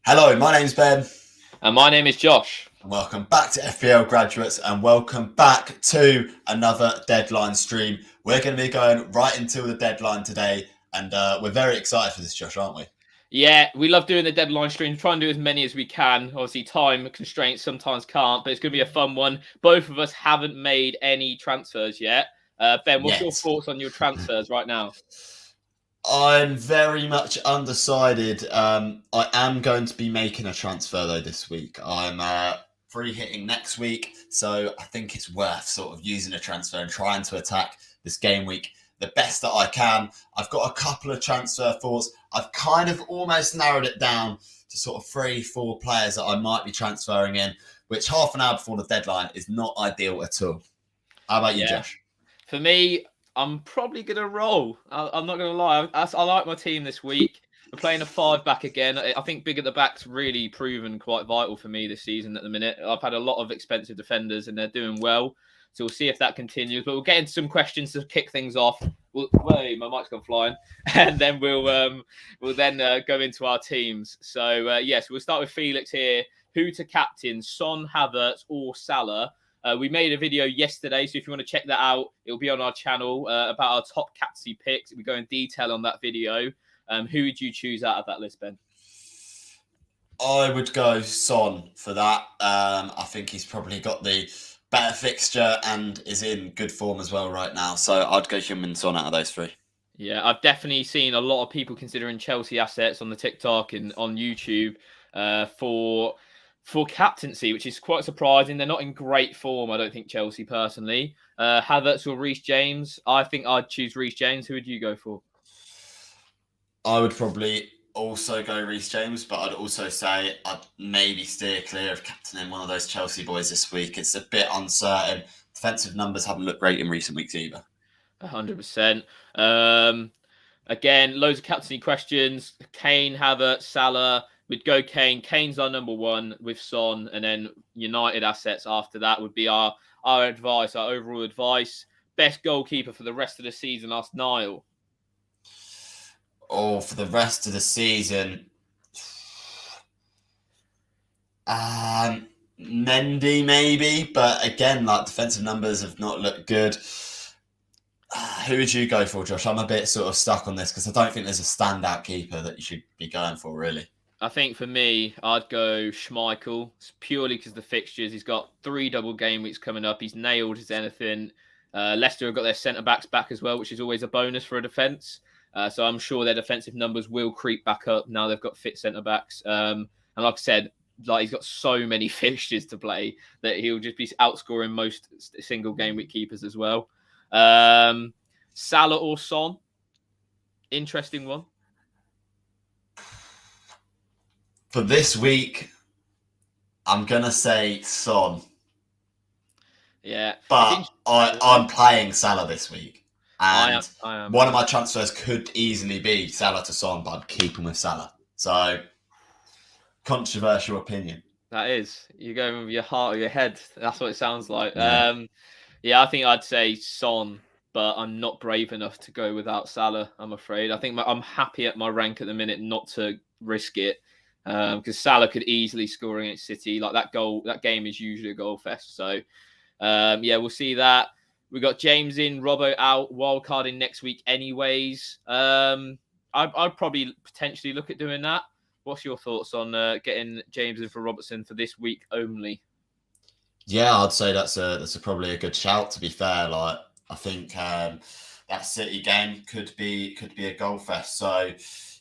Hello, my name's Ben, And my name is Josh. and welcome back to FPL Graduates, and welcome back to another deadline stream. We're going to be going right until the deadline today, and we're very excited for this, Josh, aren't we? Yeah, we love doing the deadline streams. Try and do as many as we can. Obviously, time constraints sometimes can't, but it's going to be a fun one. Both of us haven't made any transfers yet. Ben, what's your Yet. thoughts on your transfers right now? I'm very much undecided. I am going to be making a transfer though this week. I'm free hitting next week, so I think it's worth sort of using a transfer and trying to attack this game week the best that I can. I've got a couple of transfer thoughts. I've kind of almost narrowed it down to sort of 3-4 players that I might be transferring in, which half an hour before the deadline is not ideal at all. How about you, Yeah, Josh? for me, I'm probably going to roll. I'm not going to lie. I like my team this week. We're playing a five back again. I think big at the back's really proven quite vital for me this season at the minute. I've had a lot of expensive defenders and they're doing well. So we'll see if that continues. But we'll get into some questions to kick things off. Wait, my mic's gone flying, and then we'll then go into our teams. So yes, we'll start with Felix here. Who to captain, Son, Havertz, or Salah? We made a video yesterday, so if you want to check that out, it'll be on our channel about our top captaincy picks. We go in detail on that video. Who would you choose out of that list, Ben? I would go Son for that. I think he's probably got the better fixture and is in good form as well right now. So I'd go him and Son out of those three. Yeah, I've definitely seen a lot of people considering Chelsea assets on the TikTok and on YouTube for captaincy, which is quite surprising. They're not in great form, I don't think, Chelsea personally. Havertz or Reece James? I think I'd choose Reece James. Who would you go for? I would probably also go Reece James, but I'd also say I'd maybe steer clear of captaining one of those Chelsea boys this week. It's a bit uncertain. Defensive numbers haven't looked great in recent weeks either. 100%. Again, loads of captaincy questions. Kane, Havertz, Salah. We'd go Kane. Kane's our number one with Son, and then United assets after that would be our advice, our overall advice. Best goalkeeper for the rest of the season, asked Niall. Oh, for the rest of the season, Mendy maybe, but again, like defensive numbers have not looked good. Who would you go for, Josh? I'm a bit sort of stuck on this because I don't think there's a standout keeper that you should be going for, really. I think for me, I'd go Schmeichel. It's purely because of the fixtures. He's got 3 double game weeks coming up. He's nailed as anything. Leicester have got their centre backs back as well, which is always a bonus for a defence. So I'm sure their defensive numbers will creep back up now they've got fit centre backs. And like I said, like he's got so many fixtures to play that he'll just be outscoring most single game week keepers as well. Salah or Son? Interesting one. For this week, I'm going to say Son. Yeah. But I'm playing Salah this week. And I am. one of my transfers could easily be Salah to Son, but I'm keeping with Salah. So, controversial opinion. That is. You're going with your heart or your head. That's what it sounds like. Yeah. I think I'd say Son, but I'm not brave enough to go without Salah, I'm afraid. I think I'm happy at my rank at the minute not to risk it. Because Salah could easily score against City. Like that game is usually a goal fest. So, we'll see that. We got James in, Robbo out, wildcard in next week anyways. I'd probably potentially look at doing that. What's your thoughts on getting James in for Robertson for this week only? Yeah, I'd say that's probably a good shout. To be fair, like I think that City game could be a goal fest. So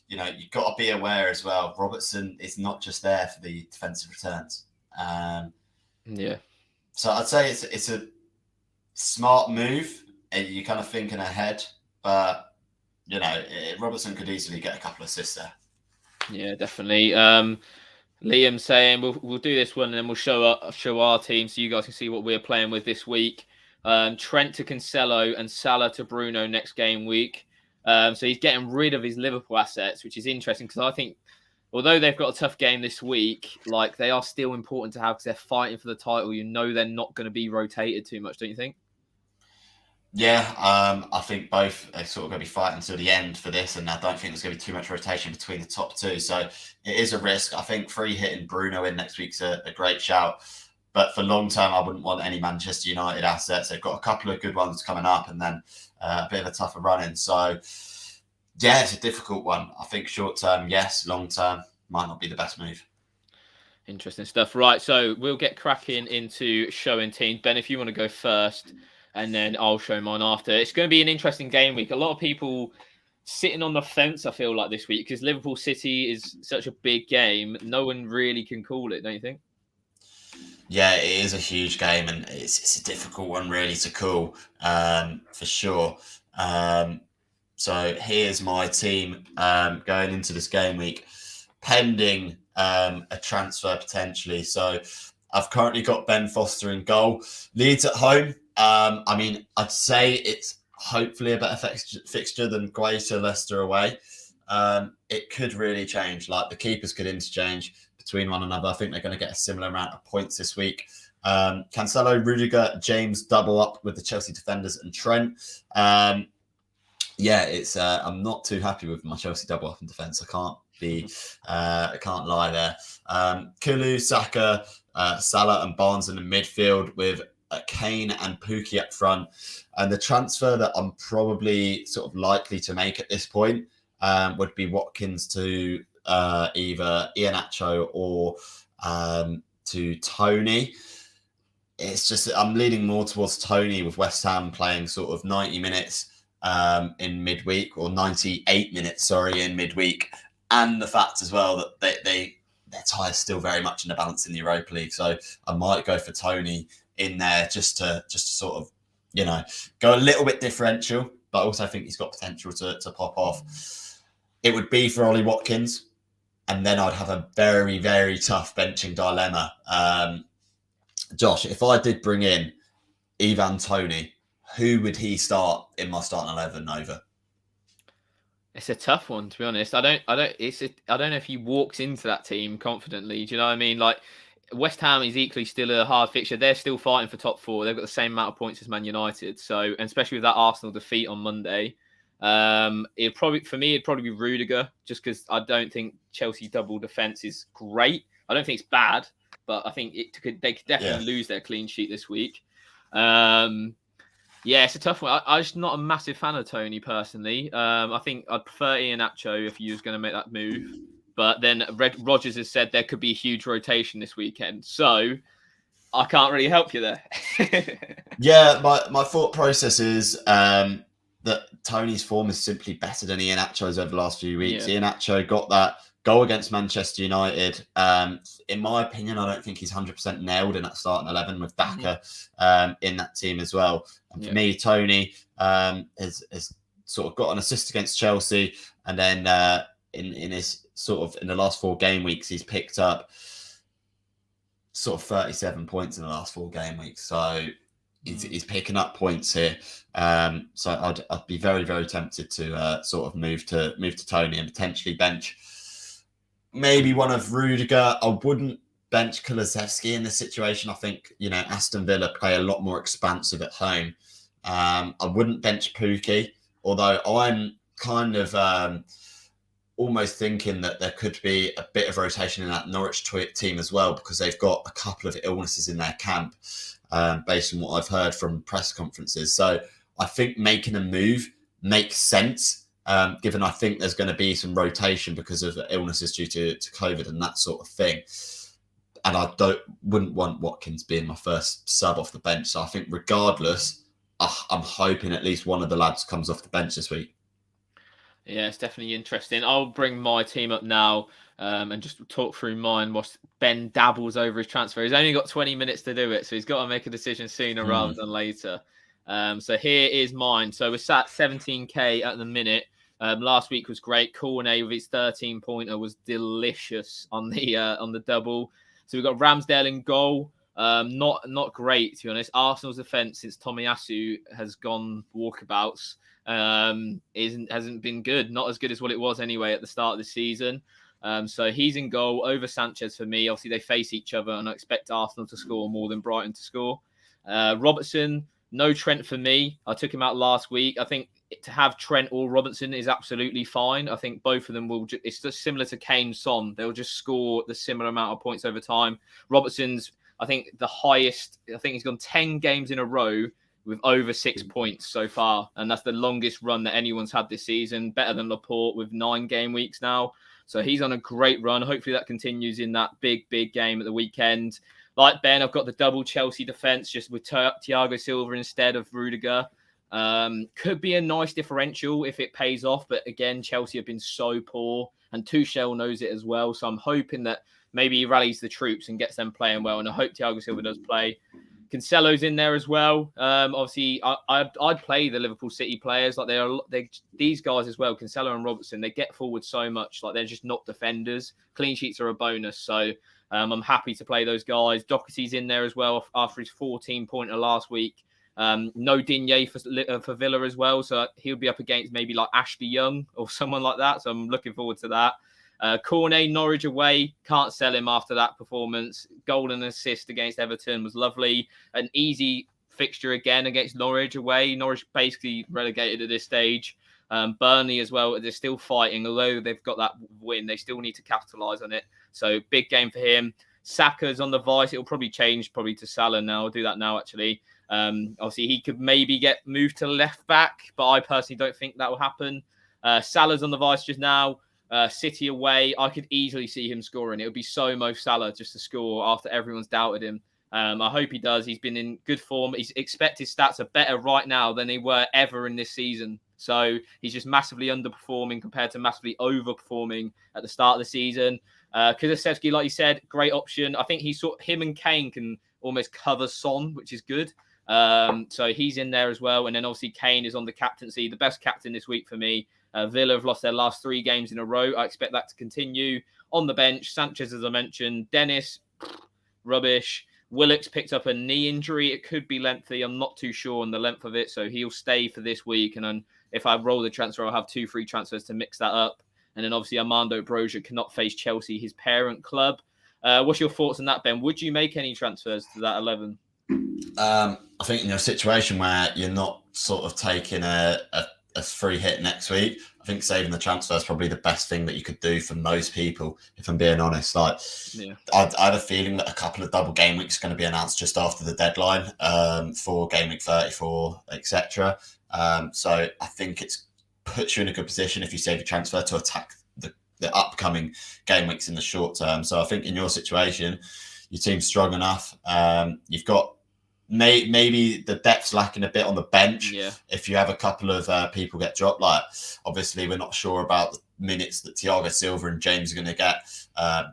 you've got to be aware as well. Robertson is not just there for the defensive returns. Yeah. So I'd say it's a smart move. You're kind of thinking ahead, but Robertson could easily get a couple of assists there. Yeah, definitely. Liam saying we'll do this one and then we'll show our team so you guys can see what we're playing with this week. Trent to Cancelo and Salah to Bruno next game week. So he's getting rid of his Liverpool assets, which is interesting because I think although they've got a tough game this week, like they are still important to have because they're fighting for the title. They're not going to be rotated too much, don't you think? Yeah, I think both are sort of going to be fighting until the end for this, and I don't think there's going to be too much rotation between the top two. So it is a risk. I think free hitting Bruno in next week's a great shout. But for long term, I wouldn't want any Manchester United assets. They've got a couple of good ones coming up, and then a bit of a tougher run in. So yeah, it's a difficult one. I think short term, yes. Long term, might not be the best move. Interesting stuff. Right, so we'll get cracking into showing teams. Ben, if you want to go first, and then I'll show mine after. It's going to be an interesting game week. A lot of people sitting on the fence, I feel like, this week, because Liverpool City is such a big game. No one really can call it, don't you think? Yeah, it is a huge game, and it's a difficult one really to call, for sure. So here's my team going into this game week, pending a transfer potentially. So I've currently got Ben Foster in goal. Leeds at home. I mean, I'd say it's hopefully a better fixture than greater Leicester away. It could really change. Like the keepers could interchange between one another. I think they're going to get a similar amount of points this week. Cancelo, Rudiger, James double up with the Chelsea defenders and Trent. Yeah, it's I'm not too happy with my Chelsea double up in defence. I can't lie there. Kulu, Saka, Salah, and Barnes in the midfield with Kane and Pookie up front. And the transfer that I'm probably sort of likely to make at this point would be Watkins to either Iheanacho or to Tony. It's just I'm leaning more towards Tony with West Ham playing sort of 90 minutes in midweek, or 98 minutes, sorry, in midweek, and the fact as well that their tie is still very much in the balance in the Europa League. So I might go for Tony in there just to sort of, go a little bit differential, but I also think he's got potential to pop off. It would be for Ollie Watkins, and then I'd have a very, very tough benching dilemma. Josh, if I did bring in Ivan Toney, who would he start in my starting 11 over? It's a tough one, to be honest. I don't know if he walks into that team confidently. Do you know what I mean? Like West Ham is equally still a hard fixture. They're still fighting for top four. They've got the same amount of points as Man United. So, and especially with that Arsenal defeat on Monday, it'd probably be Rudiger, just because I don't think Chelsea double defense is great. I don't think it's bad, but I think they could definitely lose their clean sheet this week. Yeah, it's a tough one. I'm just not a massive fan of Tony personally. I think I'd prefer Iheanacho if you was going to make that move. But then Rogers has said there could be a huge rotation this weekend. So I can't really help you there. Yeah, my thought process is that Tony's form is simply better than Iheanacho's over the last few weeks. Yeah. Iheanacho got that goal against Manchester United. In my opinion, I don't think he's 100% nailed in that starting 11 with Daka in that team as well. And for me, Tony has sort of got an assist against Chelsea, and then in his sort of in the last 4 game weeks, he's picked up sort of 37 points in the last 4 game weeks. So he's picking up points here. So I'd be very, very tempted to sort of move to Tony and potentially bench maybe one of Rudiger. I wouldn't bench Kulusevski in this situation. I think, Aston Villa play a lot more expansive at home. I wouldn't bench Pookie, although I'm kind of almost thinking that there could be a bit of rotation in that Norwich team as well, because they've got a couple of illnesses in their camp, based on what I've heard from press conferences. So I think making a move makes sense, given I think there's going to be some rotation because of illnesses due to COVID and that sort of thing. And I wouldn't want Watkins being my first sub off the bench. So I think regardless, I'm hoping at least one of the lads comes off the bench this week. Yeah, it's definitely interesting. I'll bring my team up now and just talk through mine whilst Ben dabbles over his transfer. He's only got 20 minutes to do it, so he's got to make a decision sooner rather than later. So here is mine. So we're sat 17k at the minute. Last week was great. Cornet with his 13-pointer was delicious on the double. So we've got Ramsdale in goal. Not great, to be honest. Arsenal's defence since Tomiyasu has gone walkabouts hasn't been good. Not as good as what it was anyway at the start of the season. So he's in goal over Sanchez for me. Obviously, they face each other, and I expect Arsenal to score more than Brighton to score. Robertson No Trent for me. I took him out last week. I think to have Trent or Robertson is absolutely fine. I think both of them will. It's just similar to Kane, Son. They'll just score the similar amount of points over time. Robertson's, I think, the highest. I think he's gone 10 games in a row with over 6 points so far, and that's the longest run that anyone's had this season. Better than Laporte with 9 game weeks now. So he's on a great run. Hopefully that continues in that big game at the weekend. Like Ben, I've got the double Chelsea defence just with Thiago Silva instead of Rudiger. Could be a nice differential if it pays off. But again, Chelsea have been so poor and Tuchel knows it as well. So I'm hoping that maybe he rallies the troops and gets them playing well. And I hope Thiago Silva does play. Cancelo's in there as well. Obviously, I'd play the Liverpool City players. Like these guys as well, Cancelo and Robertson, they get forward so much. Like they're just not defenders. Clean sheets are a bonus. So I'm happy to play those guys. Doherty's in there as well after his 14-pointer last week. No Digne for Villa as well. So he'll be up against maybe like Ashley Young or someone like that. So I'm looking forward to that. Cornet, Norwich away. Can't sell him after that performance. Goal and assist against Everton was lovely. An easy fixture again against Norwich away. Norwich basically relegated at this stage. Burnley as well. They're still fighting. Although they've got that win, they still need to capitalise on it. So big game for him. Saka's on the vice. It'll probably change to Salah now. I'll do that now, actually. Obviously, he could maybe get moved to left back, but I personally don't think that will happen. Salah's on the vice just now. City away, I could easily see him scoring. It would be so Mo Salah just to score after everyone's doubted him. I hope he does. He's been in good form. His expected stats are better right now than they were ever in this season. So he's just massively underperforming compared to massively overperforming at the start of the season. Kulusevski, like you said, great option. I think him and Kane can almost cover Son, which is good. So he's in there as well. And then obviously Kane is on the captaincy, the best captain this week for me. Villa have lost their last 3 games in a row. I expect that to continue. On the bench, Sanchez, as I mentioned. Dennis, rubbish. Willock's picked up a knee injury. It could be lengthy. I'm not too sure on the length of it. So he'll stay for this week. And then if I roll the transfer, I'll have 2 free transfers to mix that up. And then obviously Armando Broja cannot face Chelsea, his parent club. What's your thoughts on that, Ben? Would you make any transfers to that 11? I think in your situation where you're not sort of taking a free hit next week, I think saving the transfer is probably the best thing that you could do for most people, if I'm being honest. Like, yeah. I have a feeling that a couple of double game weeks are going to be announced just after the deadline for game week 34, etc. So I think it puts you in a good position if you save your transfer to attack the upcoming game weeks in the short term. So I think in your situation, your team's strong enough. You've got maybe the depth's lacking a bit on the bench. Yeah. If you have a couple of people get dropped, like obviously we're not sure about the minutes that Thiago Silva and James are going to get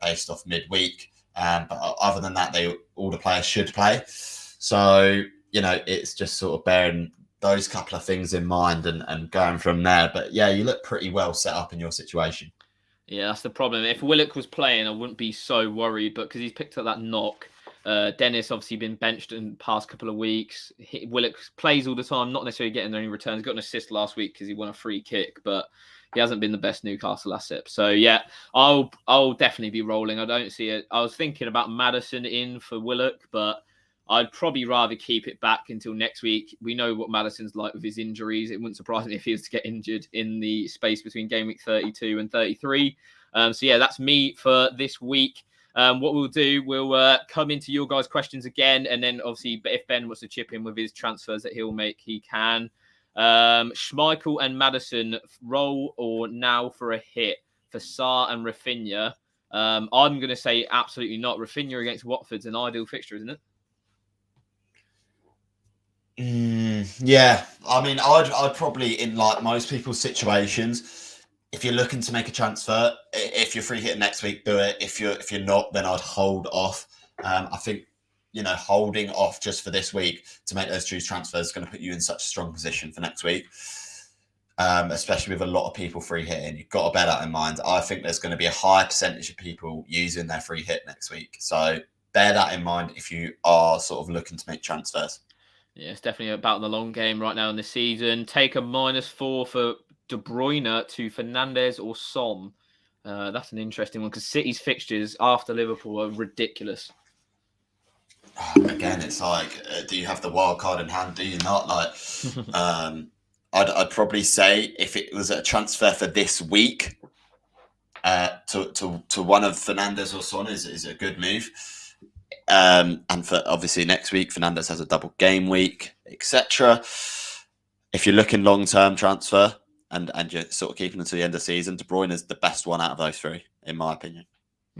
based off midweek. But other than that, all the players should play. So, it's just sort of bearing those couple of things in mind and going from there. But yeah, you look pretty well set up in your situation. Yeah, that's the problem. If Willock was playing, I wouldn't be so worried. But because he's picked up that knock, Dennis obviously been benched in the past couple of weeks. Willock plays all the time, not necessarily getting any returns. Got an assist last week because he won a free kick, but he hasn't been the best Newcastle asset. So yeah, I'll definitely be rolling. I don't see it. I was thinking about Maddison in for Willock, but I'd probably rather keep it back until next week. We know what Maddison's like with his injuries. It wouldn't surprise me if he was to get injured in the space between game week 32 and 33. So yeah, that's me for this week. What we'll do, we'll come into your guys' questions again. And then obviously, if Ben wants to chip in with his transfers that he'll make, he can. Schmeichel and Maddison, roll or now for a hit for Sarr and Rafinha. I'm going to say absolutely not. Rafinha against Watford's an ideal fixture, isn't it? Yeah, I mean, I'd probably, in like most people's situations, if you're looking to make a transfer, if you're free hitting next week, do it. If you're not, then I'd hold off. I think holding off just for this week to make those true transfers is going to put you in such a strong position for next week, especially with a lot of people free hitting. You've got to bear that in mind. I think there's going to be a high percentage of people using their free hit next week, so bear that in mind if you are sort of looking to make transfers. Yeah, it's definitely about the long game right now in the season. Take a -4 for De Bruyne to Fernandes or Son. That's an interesting one because City's fixtures after Liverpool are ridiculous. Again, it's like, do you have the wild card in hand? Do you not? Like, I'd probably say if it was a transfer for this week, to one of Fernandez or Son is a good move. And for obviously next week, Fernandez has a double game week, etc. If you're looking long term transfer and you're sort of keeping until the end of the season, De Bruyne is the best one out of those three, in my opinion.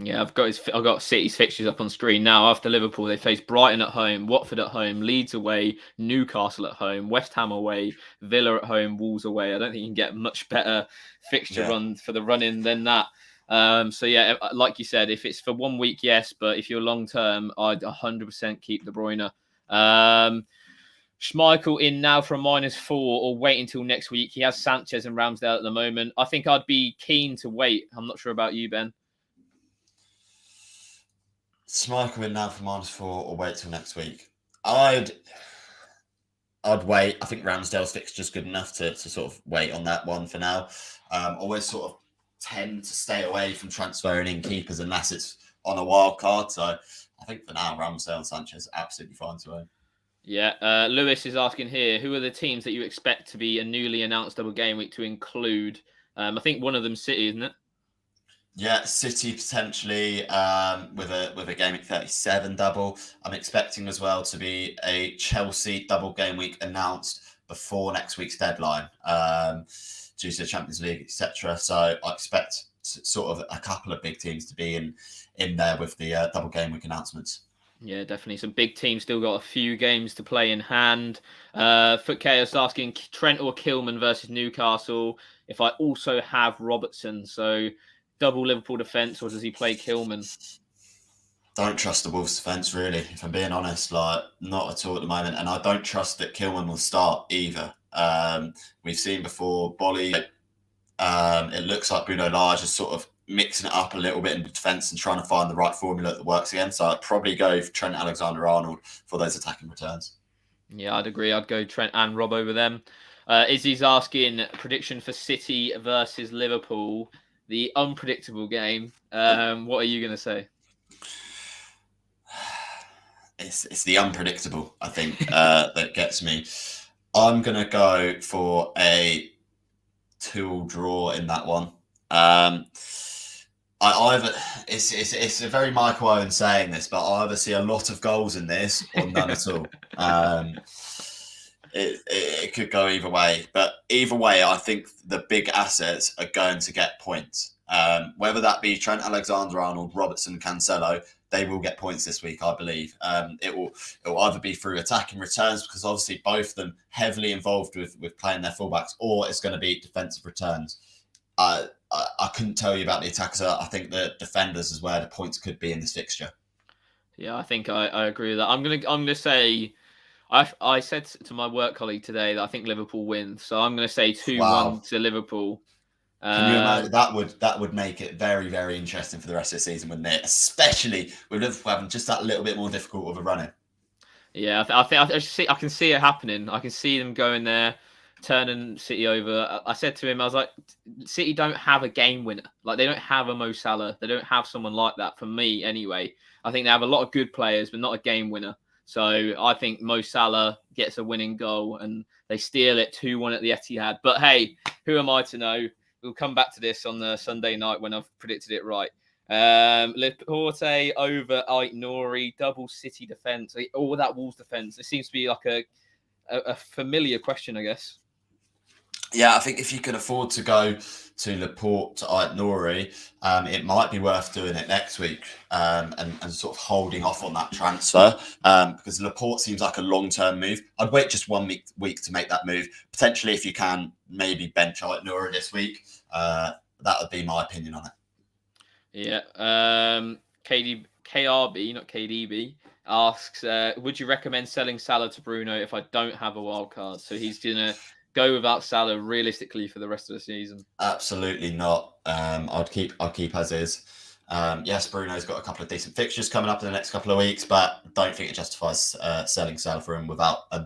Yeah, I've got City's fixtures up on screen now. After Liverpool, they face Brighton at home, Watford at home, Leeds away, Newcastle at home, West Ham away, Villa at home, Wolves away. I don't think you can get much better fixture run for the run-in than that. So yeah, like you said, if it's for 1 week, yes, but if you're long term, I'd 100% keep De Bruyne. Schmeichel in now for a -4 or wait until next week. He has Sanchez and Ramsdale at the moment. I think I'd be keen to wait. I'm not sure about you, Ben. Schmeichel in now for -4 or wait till next week. I'd wait. I think Ramsdale's fixture's good enough to sort of wait on that one for now. Always sort of tend to stay away from transferring in keepers unless it's on a wild card. So I think for now, Ramsdale and Sanchez are absolutely fine to own. Yeah, Lewis is asking here, who are the teams that you expect to be a newly announced double game week to include? I think one of them City, isn't it? Yeah, City potentially with a game week 37 double. I'm expecting as well to be a Chelsea double game week announced before next week's deadline, due to the Champions League, etc. So I expect sort of a couple of big teams to be in there with the double game week announcements. Yeah, definitely. Some big teams still got a few games to play in hand. Foot Chaos asking Trent or Kilman versus Newcastle. If I also have Robertson, so double Liverpool defence, or does he play Kilman? Don't trust the Wolves defence, really, if I'm being honest. Like, not at all at the moment. And I don't trust that Kilman will start either. We've seen before, Bolly, it looks like Bruno Lage is sort of mixing it up a little bit in the defence and trying to find the right formula that works again. So I'd probably go for Trent Alexander-Arnold for those attacking returns. Yeah, I'd agree. I'd go Trent and Rob over them. Izzy's asking prediction for City versus Liverpool, the unpredictable game. What are you going to say? It's the unpredictable, I think, that gets me. I'm going to go for a 2-2 draw in that one. It's a very Michael Owen saying this, but I either see a lot of goals in this or none at all. It could go either way, but either way, I think the big assets are going to get points. Whether that be Trent Alexander-Arnold, Robertson, Cancelo, they will get points this week, I believe. It will either be through attacking returns, because obviously both of them heavily involved with playing their fullbacks, or it's going to be defensive returns. I couldn't tell you about the attackers. I think the defenders is where the points could be in this fixture. Yeah, I think I agree with that. I'm gonna say I said to my work colleague today that I think Liverpool win, so I'm gonna say 2-1 to Liverpool. Can you imagine that would make it very, very interesting for the rest of the season, wouldn't it? Especially with Liverpool having just that little bit more difficult of a running. Yeah, I can see it happening. I can see them going there, turning City over. I said to him, I was like, City don't have a game winner. Like, they don't have a Mo Salah. They don't have someone like that, for me anyway. I think they have a lot of good players, but not a game winner. So I think Mo Salah gets a winning goal and they steal it 2-1 at the Etihad. But hey, who am I to know? We'll come back to this on the Sunday night when I've predicted it right. Laporte over Aït-Nouri, double City defence, or that Wolves defence. It seems to be like a familiar question, I guess. Yeah, I think if you can afford to go to Laporte to Aït-Nouri, it might be worth doing it next week, and sort of holding off on that transfer, because Laporte seems like a long-term move. I'd wait just 1 week to make that move. Potentially, if you can, maybe bench Aït-Nouri this week. That would be my opinion on it. Yeah. KRB, not KDB, asks, would you recommend selling Salah to Bruno if I don't have a wild card? So he's going to go without Salah realistically for the rest of the season. Absolutely not. I'll keep as is. Yes, Bruno's got a couple of decent fixtures coming up in the next couple of weeks, but don't think it justifies selling Salah for him without a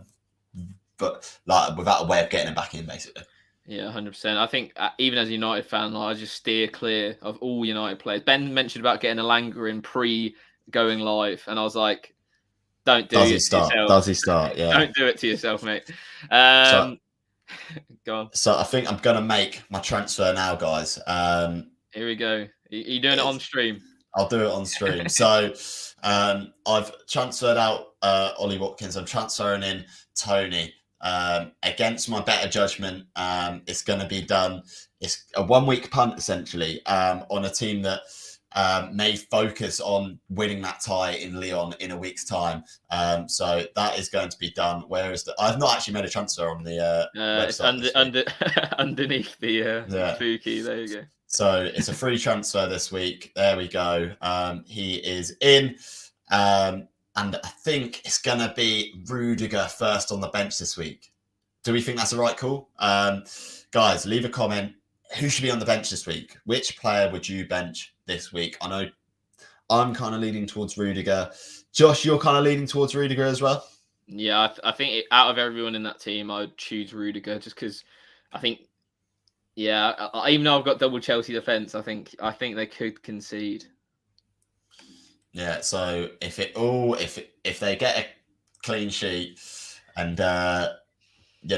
way of getting him back in, basically. Yeah, 100%. I think even as a United fan, I just steer clear of all United players. Ben mentioned about getting Elanga in pre-going live, and I was like, Don't do Does he it to start? yourself. Does he start? Yeah. Don't do it to yourself, mate. So, Go on. so I think I'm gonna make my transfer now, guys. Here we go. You doing it on stream? I'll do it on stream. So, I've transferred out Ollie Watkins. I'm transferring in Tony. Against my better judgment, it's going to be done. It's a 1 week punt essentially on a team that may focus on winning that tie in Lyon in a week's time. So that is going to be done. Whereas I've not actually made a transfer on the It's website. underneath the Yeah. spooky. There you go. So it's a free transfer this week. There we go. He is in. And I think it's going to be Rudiger first on the bench this week. Do we think that's the right call? Guys, leave a comment. Who should be on the bench this week? Which player would you bench this week? I know I'm kind of leaning towards Rudiger. Josh, you're kind of leaning towards Rudiger as well? Yeah, I think out of everyone in that team, I'd choose Rudiger just because I think, yeah, even though I've got double Chelsea defence, I think they could concede. Yeah, so if they get a clean sheet and we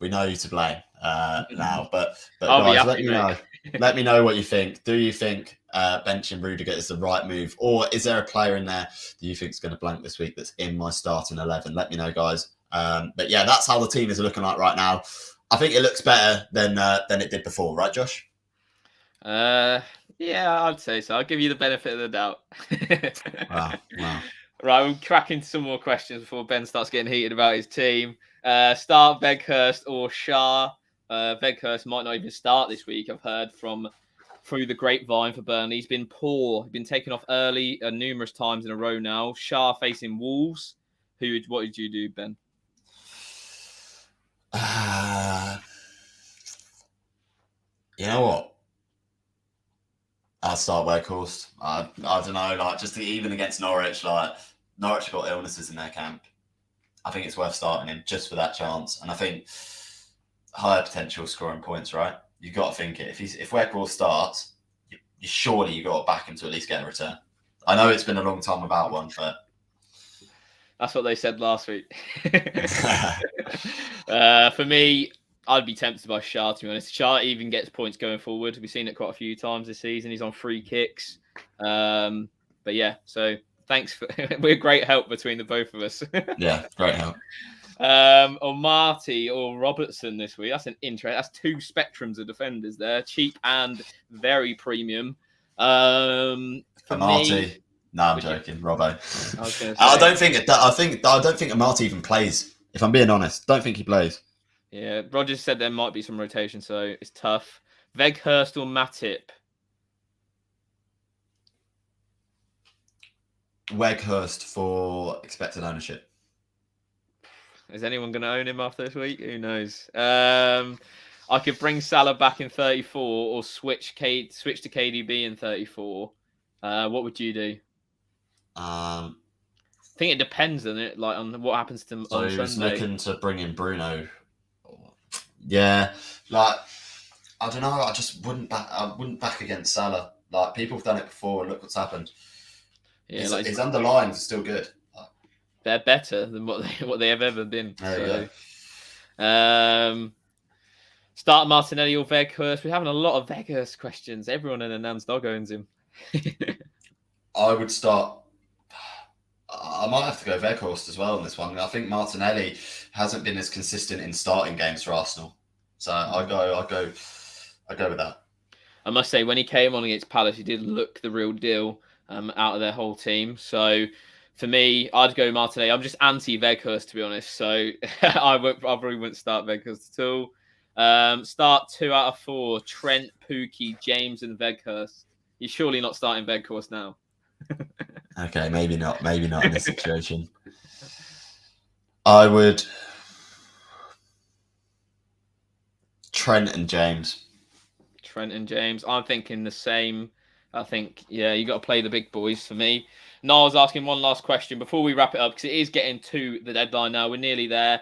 know who to blame now. But guys, let me know what you think. Do you think benching Rudiger is the right move, or is there a player in there that you think is going to blank this week that's in my starting 11? Let me know, guys. But yeah, that's how the team is looking like right now. I think it looks better than it did before, right, Josh? Yeah, I'd say so. I'll give you the benefit of the doubt. Wow. Right, we'll crack into some more questions before Ben starts getting heated about his team. Start Weghorst or Shah. Weghorst might not even start this week. I've heard through the grapevine for Burnley. He's been poor. He's been taken off early numerous times in a row now. Shah facing Wolves. What did you do, Ben? You know what? I'll start Weghorst. I don't know, just even against Norwich, Norwich got illnesses in their camp. I think it's worth starting him just for that chance. And I think higher potential scoring points, right? You've got to think it. If Weghorst starts, surely you've got to back him to at least get a return. I know it's been a long time without one, but that's what they said last week. For me, I'd be tempted by Shah, to be honest. Shah even gets points going forward. We've seen it quite a few times this season. He's on free kicks. But yeah, so thanks. We're great help between the both of us. Yeah, great help. Or Marty or Robertson this week. That's an interest. That's two spectrums of defenders there, cheap and very premium. For Marty, no, I'm joking, Robbo. I don't think Marty even plays. If I'm being honest, don't think he plays. Yeah, Rogers said there might be some rotation, so it's tough. Weghorst or Matip? Weghorst for expected ownership. Is anyone going to own him after this week? Who knows? I could bring Salah back in 34 or switch to KDB in 34. What would you do? I think it depends on it, on what happens to so on he was Sunday. looking to bring in Bruno. Yeah, I don't know. I just wouldn't back. I wouldn't back against Salah. People have done it before, and look what's happened. Yeah, his underlyings are still good. They're better than what they have ever been. There you go. Start Martinelli or Weghorst. We're having a lot of Weghorst questions. Everyone in Anand's dog owns him. I would start. I might have to go Weghorst as well on this one. I think Martinelli hasn't been as consistent in starting games for Arsenal, so I'll go with that. I must say, when he came on against Palace, he did look the real deal out of their whole team. So for me, I'd go Martinelli. I'm just anti-Weghorst, to be honest. So I probably wouldn't start Weghorst at all. Start 2 out of 4. Trent, Pookie, James, and Weghorst. You're surely not starting Weghorst now. Okay, maybe not in this situation. I would Trent and James. I'm thinking the same. I think, yeah, you got to play the big boys for me. Niall's asking one last question before we wrap it up, because it is getting to the deadline now. We're nearly there.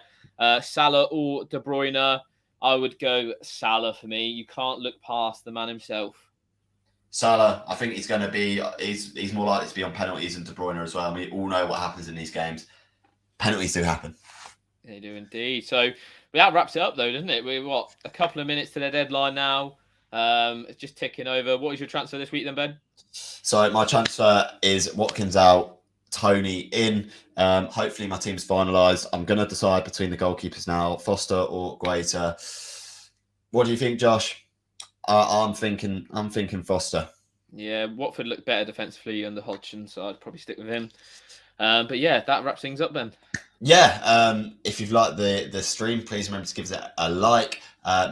Salah or De Bruyne? I would go Salah for me. You can't look past the man himself. Salah, I think he's going to be. He's more likely to be on penalties than De Bruyne as well. We all know what happens in these games. penalties do happen. They do indeed. So that wraps it up, though, doesn't it? We're a couple of minutes to the deadline now. It's just ticking over. What is your transfer this week, then, Ben? So my transfer is Watkins out, Tony in. Hopefully my team's finalised. I'm going to decide between the goalkeepers now, Foster or Guaita. What do you think, Josh? I'm thinking Foster. Yeah, Watford look better defensively under Hodgson, so I'd probably stick with him. But yeah, that wraps things up then. Yeah, if you've liked the stream, please remember to give it a like.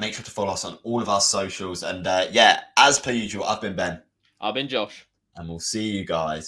Make sure to follow us on all of our socials. And yeah, as per usual, I've been Ben. I've been Josh. And we'll see you guys